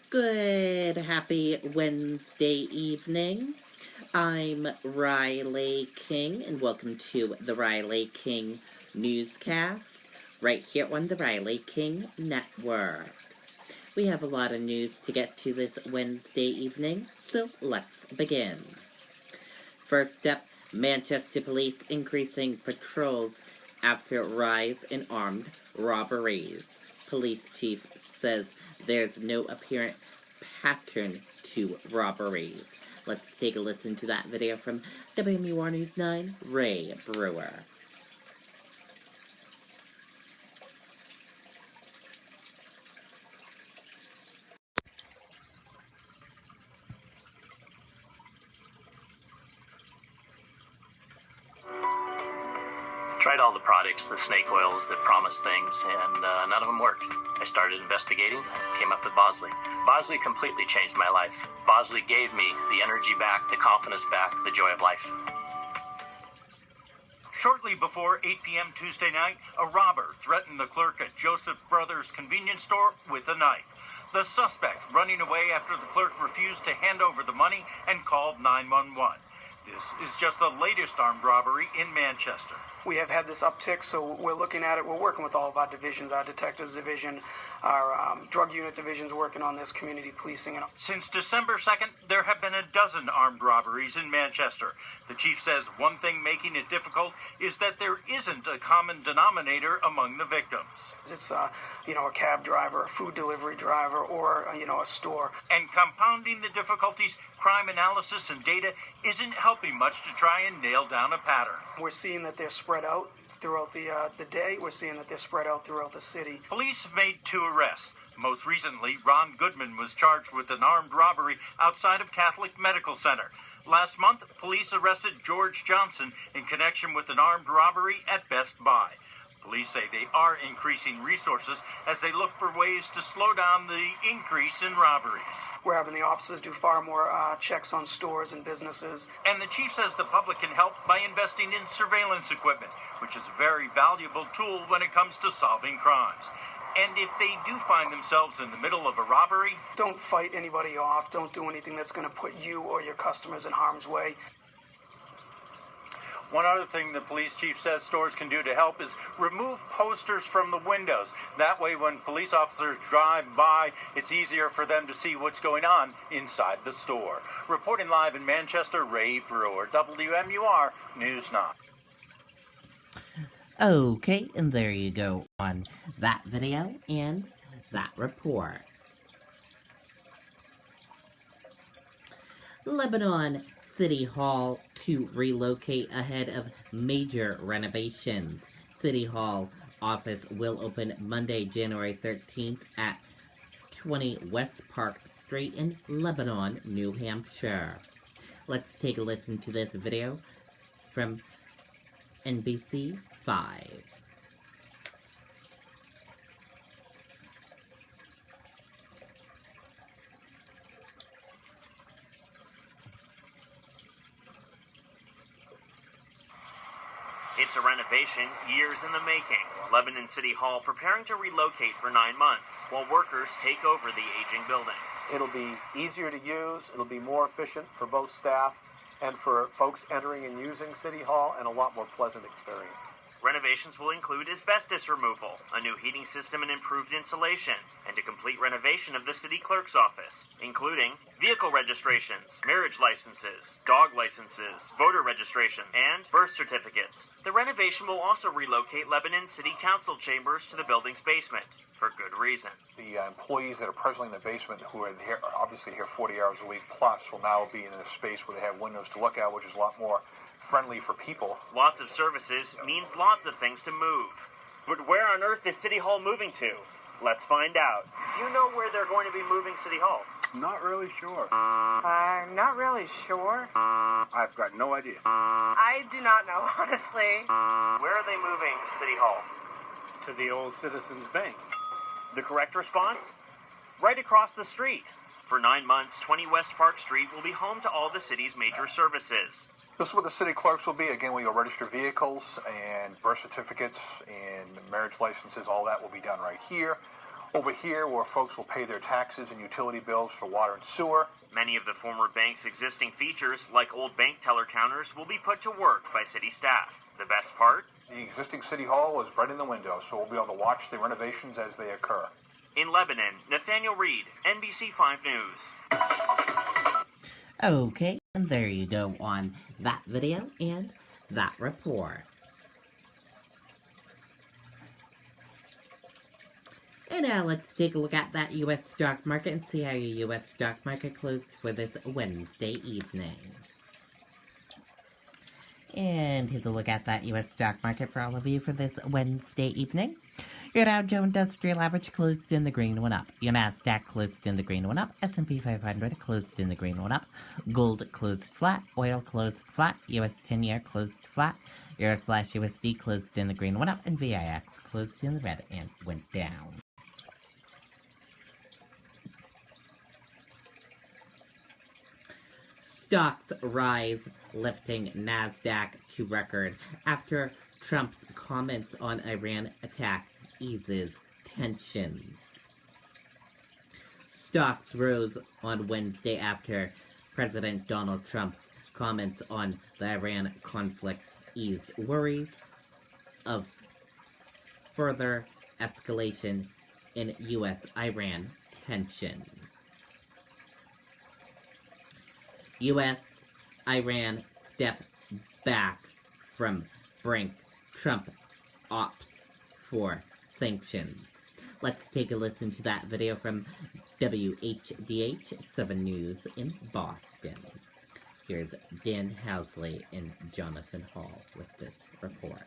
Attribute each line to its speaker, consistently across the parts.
Speaker 1: Good, happy Wednesday evening. I'm Riley King, and welcome to the Riley King Newscast, right here on the Riley King Network. We have a lot of news to get to this Wednesday evening, so let's begin. First up, Manchester police increasing patrols after rise in armed robberies. Police chief says there's no apparent pattern to robberies. Let's take a listen to that video from WMUR News 9, Ray Brewer.
Speaker 2: Tried all the products, the snake oils that promised things, and none of them worked. I started investigating, came up with Bosley. Bosley completely changed my life. Bosley gave me the energy back, the confidence back, the joy of life.
Speaker 3: Shortly before 8 p.m. Tuesday night, a robber threatened the clerk at Joseph Brothers convenience store with a knife. The suspect running away after the clerk refused to hand over the money and called 911. This is just the latest armed robbery in Manchester.
Speaker 4: We have had this uptick, so we're looking at it. We're working with all of our divisions, our detectives division, our drug unit divisions working on this, community policing.
Speaker 3: Since December 2nd, there have been a dozen armed robberies in Manchester. The chief says one thing making it difficult is that there isn't a common denominator among the victims.
Speaker 4: It's, a cab driver, a food delivery driver, or, a store.
Speaker 3: And compounding the difficulties, crime analysis and data isn't helping much to try and nail down a pattern.
Speaker 4: We're seeing that they're spread out throughout the day. We're seeing that they're spread out throughout the city.
Speaker 3: Police have made 2 arrests. Most recently, Ron Goodman was charged with an armed robbery outside of Catholic Medical Center. Last month, police arrested George Johnson in connection with an armed robbery at Best Buy. Police say they are increasing resources as they look for ways to slow down the increase in robberies.
Speaker 4: We're having the officers do far more checks on stores and businesses.
Speaker 3: And the chief says the public can help by investing in surveillance equipment, which is a very valuable tool when it comes to solving crimes. And if they do find themselves in the middle of a robbery,
Speaker 4: don't fight anybody off. Don't do anything that's going to put you or your customers in harm's way.
Speaker 3: One other thing the police chief says stores can do to help is remove posters from the windows. That way, when police officers drive by, it's easier for them to see what's going on inside the store. Reporting live in Manchester, Ray Brewer, WMUR News 9.
Speaker 1: Okay, and there you go on that video and that report. Lebanon City Hall to relocate ahead of major renovations. City Hall office will open Monday, January 13th at 20 West Park Street in Lebanon, New Hampshire. Let's take a listen to this video from NBC 5.
Speaker 2: It's a renovation years in the making. Lebanon City Hall preparing to relocate for 9 months while workers take over the aging building.
Speaker 5: It'll be easier to use, it'll be more efficient for both staff and for folks entering and using City Hall, and a lot more pleasant experience.
Speaker 2: Renovations will include asbestos removal, a new heating system and improved insulation, and a complete renovation of the city clerk's office, including vehicle registrations, marriage licenses, dog licenses, voter registration, and birth certificates. The renovation will also relocate Lebanon City Council chambers to the building's basement, for good reason.
Speaker 5: The employees that are presently in the basement, who are here, obviously here 40 hours a week plus, will now be in a space where they have windows to look out, which is a lot more friendly for people.
Speaker 2: Lots of services means lots of things to move. But where on earth is City Hall moving to? Let's find out. Do you know where they're going to be moving City Hall?
Speaker 6: Not really sure.
Speaker 7: I'm not really sure.
Speaker 6: I've got no idea.
Speaker 7: I do not know, honestly.
Speaker 2: Where are they moving City Hall?
Speaker 6: To the old Citizens Bank.
Speaker 2: The correct response? Right across the street. For 9 months, 20 West Park Street will be home to all the city's major services.
Speaker 5: This is what the city clerks will be. Again, we will register vehicles and birth certificates and marriage licenses. All that will be done right here. over here where folks will pay their taxes and utility bills for water and sewer.
Speaker 2: Many of the former bank's existing features, like old bank teller counters, will be put to work by city staff. The best part?
Speaker 5: The existing city hall is right in the window, so we'll be able to watch the renovations as they occur.
Speaker 2: In Lebanon, Nathaniel Reed, NBC5 News.
Speaker 1: Okay, and there you go on that video and that report. And now let's take a look at that U.S. stock market and see how your U.S. stock market closed for this Wednesday evening. And here's a look at that U.S. stock market for all of you for this Wednesday evening. Your Dow Jones Industrial Average closed in the green, one up. Your Nasdaq closed in the green, one up. S&P 500 closed in the green, one up. Gold closed flat. Oil closed flat. U.S. 10-year closed flat. Euro/USD closed in the green, one up. And VIX closed in the red and went down. Stocks rise, lifting Nasdaq to record after Trump's comments on Iran attack eases tensions. Stocks rose on Wednesday after President Donald Trump's comments on the Iran conflict eased worries of further escalation in U.S.-Iran tensions. U.S.-Iran step back from brink. Trump opts for sanctions. Let's take a listen to that video from WHDH 7 News in Boston. Here's Dan Housley and Jonathan Hall with this report.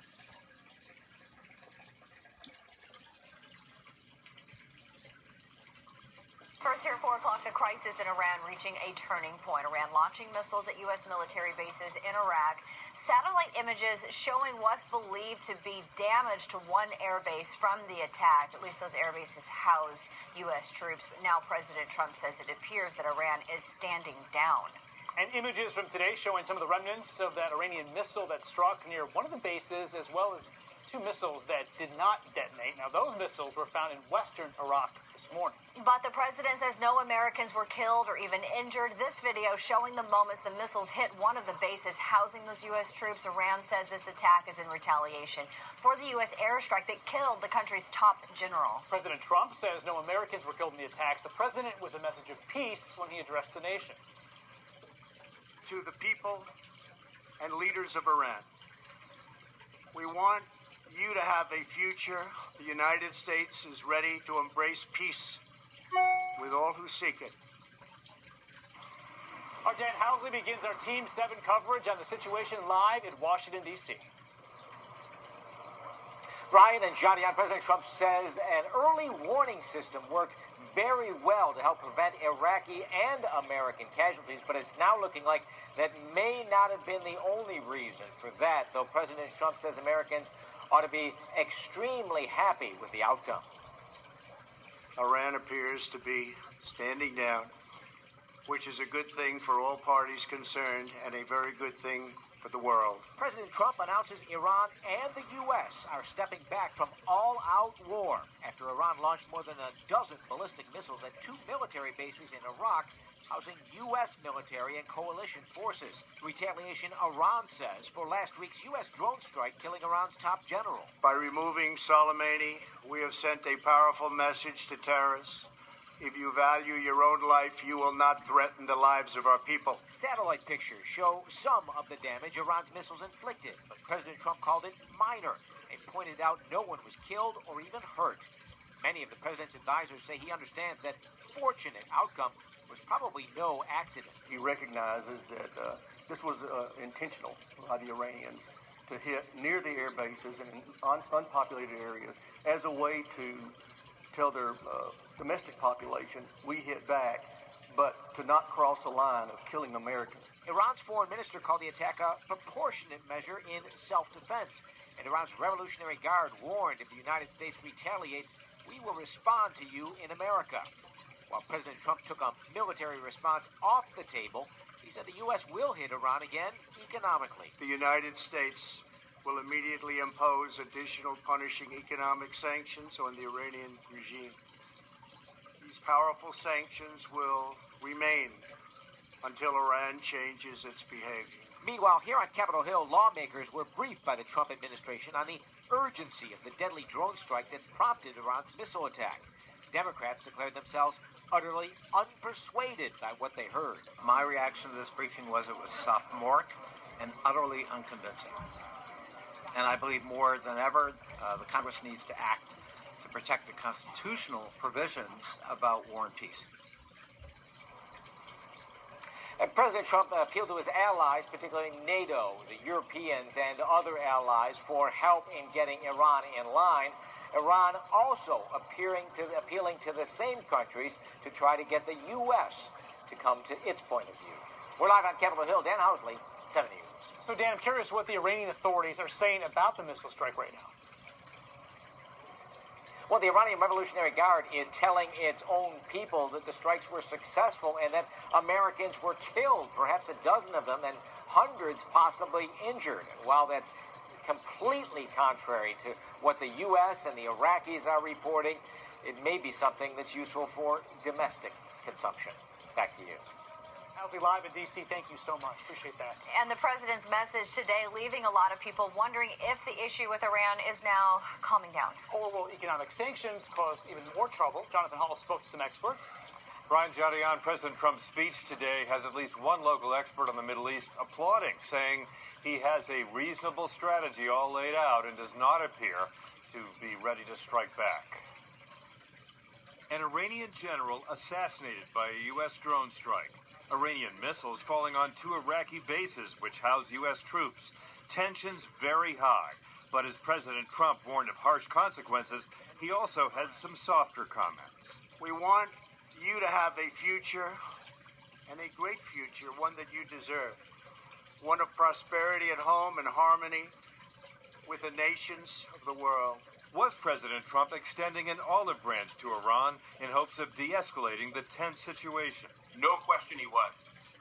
Speaker 8: First here at 4 o'clock, the crisis in Iran reaching a turning point. Iran launching missiles at U.S. military bases in Iraq. Satellite images showing what's believed to be damage to one airbase from the attack. At least those air bases house U.S. troops. But now President Trump says it appears that Iran is standing down.
Speaker 9: And images from today showing some of the remnants of that Iranian missile that struck near one of the bases, as well as 2 missiles that did not detonate. Now, those missiles were found in western Iraq this morning.
Speaker 8: But the president says no Americans were killed or even injured. This video showing the moments the missiles hit one of the bases housing those U.S. troops. Iran says this attack is in retaliation for the U.S. airstrike that killed the country's top general.
Speaker 9: President Trump says no Americans were killed in the attacks. The president with a message of peace when he addressed the nation.
Speaker 10: To the people and leaders of Iran, we want you to have a future. The United States is ready to embrace peace with all who seek it.
Speaker 9: Our Dan Housley begins our Team 7 coverage on the situation live in Washington, D.C.
Speaker 11: Brian and Johnny, on President Trump says an early warning system worked very well to help prevent Iraqi and American casualties, but it's now looking like that may not have been the only reason for that, though President Trump says Americans ought to be extremely happy with the outcome.
Speaker 10: Iran appears to be standing down, which is a good thing for all parties concerned and a very good thing for the world.
Speaker 11: President Trump announces Iran and the U.S. are stepping back from all-out war after Iran launched more than a dozen ballistic missiles at 2 military bases in Iraq, housing U.S. military and coalition forces. Retaliation, Iran says, for last week's U.S. drone strike killing Iran's top general.
Speaker 10: By removing Soleimani, we have sent a powerful message to terrorists. If you value your own life, you will not threaten the lives of our people.
Speaker 11: Satellite pictures show some of the damage Iran's missiles inflicted, but President Trump called it minor and pointed out no one was killed or even hurt. Many of the president's advisors say he understands that fortunate outcome was probably no accident.
Speaker 6: He recognizes that this was intentional by the Iranians to hit near the air bases and in unpopulated areas as a way to tell their domestic population, we hit back, but to not cross the line of killing Americans.
Speaker 11: Iran's foreign minister called the attack a proportionate measure in self-defense, and Iran's Revolutionary Guard warned if the United States retaliates, we will respond to you in America. While President Trump took a military response off the table, he said the U.S. will hit Iran again economically.
Speaker 10: The United States will immediately impose additional punishing economic sanctions on the Iranian regime. powerful sanctions will remain until Iran changes its behavior.
Speaker 11: Meanwhile, here on Capitol Hill, lawmakers were briefed by the Trump administration on the urgency of the deadly drone strike that prompted Iran's missile attack. Democrats declared themselves utterly unpersuaded by what they heard.
Speaker 12: My reaction to this briefing was it was sophomoric and utterly unconvincing. And I believe more than ever, the Congress needs to act to protect the constitutional provisions about war and peace.
Speaker 11: And President Trump appealed to his allies, particularly NATO, the Europeans, and other allies for help in getting Iran in line. Iran also appealing to the same countries to try to get the U.S. to come to its point of view. We're live on Capitol Hill. Dan Housley, 7 News.
Speaker 9: So, Dan, I'm curious what the Iranian authorities are saying about the missile strike right now.
Speaker 11: Well, the Iranian Revolutionary Guard is telling its own people that the strikes were successful and that Americans were killed, perhaps a dozen of them, and hundreds possibly injured. While that's completely contrary to what the U.S. and the Iraqis are reporting, it may be something that's useful for domestic consumption. Back to you.
Speaker 9: Housley live in D.C. Thank you so much. Appreciate that.
Speaker 8: And the president's message today leaving a lot of people wondering if the issue with Iran is now calming down.
Speaker 9: Or will economic sanctions cause even more trouble? Jonathan Hall spoke to some experts.
Speaker 13: Brian Jadian, President Trump's speech today has at least one local expert on the Middle East applauding, saying he has a reasonable strategy all laid out and does not appear to be ready to strike back. An Iranian general assassinated by a U.S. drone strike. Iranian missiles falling on 2 Iraqi bases which house U.S. troops. Tensions very high. But as President Trump warned of harsh consequences, he also had some softer comments.
Speaker 10: We want you to have a future, and a great future, one that you deserve. One of prosperity at home and harmony with the nations of the world.
Speaker 13: Was President Trump extending an olive branch to Iran in hopes of de-escalating the tense situation?
Speaker 14: No question he was.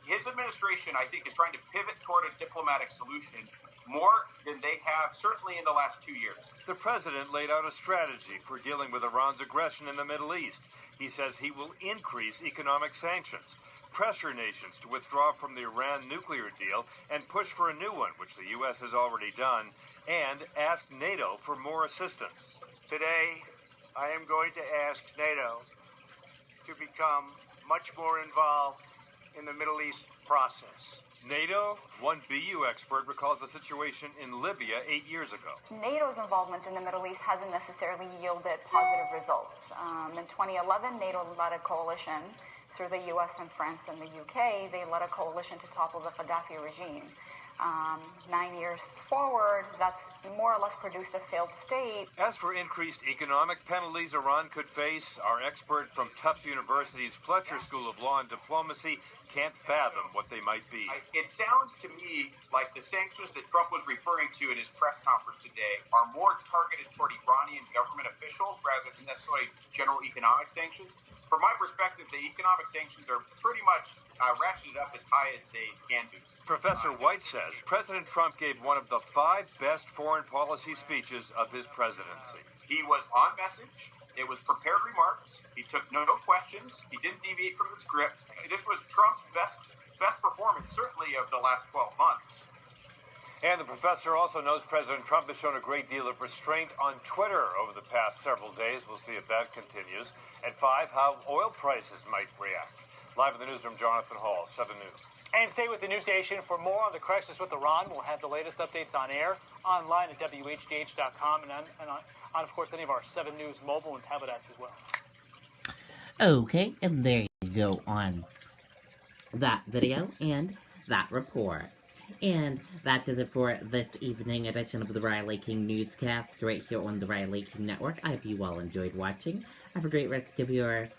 Speaker 14: His administration, I think, is trying to pivot toward a diplomatic solution more than they have, certainly in the last 2 years.
Speaker 13: The president laid out a strategy for dealing with Iran's aggression in the Middle East. He says he will increase economic sanctions, pressure nations to withdraw from the Iran nuclear deal, and push for a new one, which the U.S. has already done, and ask NATO for more assistance.
Speaker 10: Today, I am going to ask NATO to become much more involved in the Middle East process.
Speaker 13: NATO, one BU expert, recalls the situation in Libya 8 years ago.
Speaker 15: NATO's involvement in the Middle East hasn't necessarily yielded positive results. In 2011, NATO led a coalition through the U.S. and France and the UK. They led a coalition to topple the Gaddafi regime. 9 years forward, that's more or less produced a failed state.
Speaker 13: As for increased economic penalties Iran could face, our expert from Tufts University's Fletcher School of Law and Diplomacy can't fathom what they might be.
Speaker 14: It sounds to me like the sanctions that Trump was referring to in his press conference today are more targeted toward Iranian government officials rather than necessarily general economic sanctions. From my perspective, the economic sanctions are pretty much ratcheted up as high as they can be.
Speaker 13: Professor White says President Trump gave one of the 5 best foreign policy speeches of his presidency.
Speaker 14: He was on message. It was prepared remarks. He took no questions. He didn't deviate from the script. This was Trump's best performance, certainly, of the last 12 months.
Speaker 13: And the professor also knows President Trump has shown a great deal of restraint on Twitter over the past several days. We'll see if that continues. At 5, how oil prices might react. Live in the newsroom, Jonathan Hall, 7 News.
Speaker 9: And stay with the news station for more on the crisis with Iran. We'll have the latest updates on air, online at WHDH.com, and on, of course, any of our 7 News mobile and tablet apps as well.
Speaker 1: Okay, and there you go on that video and that report. And that does it for this evening edition of the Riley King Newscast right here on the Riley King Network. I hope you all enjoyed watching. Have a great rest of your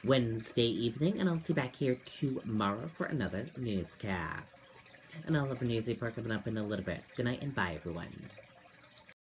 Speaker 1: Wednesday evening, and I'll see you back here tomorrow for another newscast. And I'll have a news report coming up in a little bit. Good night and bye, everyone.